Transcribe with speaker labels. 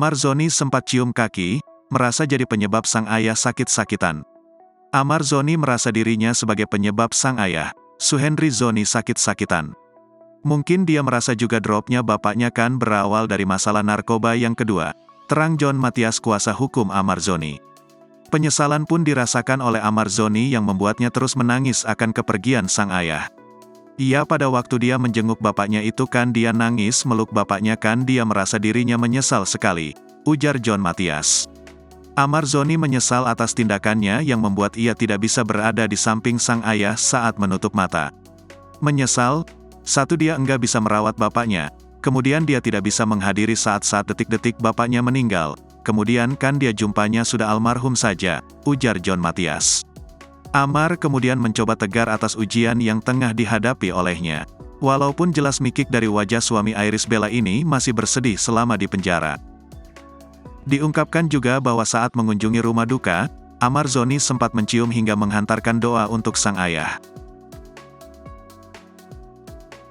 Speaker 1: Marzoni sempat cium kaki, merasa jadi penyebab sang ayah sakit-sakitan. Marzoni merasa dirinya sebagai penyebab sang ayah, Suhendri Zoni sakit-sakitan. Mungkin dia merasa juga dropnya bapaknya kan berawal dari masalah narkoba yang kedua, terang John Matias kuasa hukum Marzoni. Penyesalan pun dirasakan oleh Marzoni yang membuatnya terus menangis akan kepergian sang ayah. Ia pada waktu dia menjenguk bapaknya itu kan dia nangis meluk bapaknya kan dia merasa dirinya menyesal sekali, ujar John Matias. Marzoni menyesal atas tindakannya yang membuat ia tidak bisa berada di samping sang ayah saat menutup mata. Menyesal, satu dia enggak bisa merawat bapaknya, kemudian dia tidak bisa menghadiri saat-saat detik-detik bapaknya meninggal, kemudian kan dia jumpanya sudah almarhum saja, ujar John Matias. Kemudian mencoba tegar atas ujian yang tengah dihadapi olehnya. Walaupun jelas mikik dari wajah suami Iris Bella ini masih bersedih selama di penjara. Diungkapkan juga bahwa saat mengunjungi rumah duka, Marzoni sempat mencium hingga menghantarkan doa untuk sang ayah.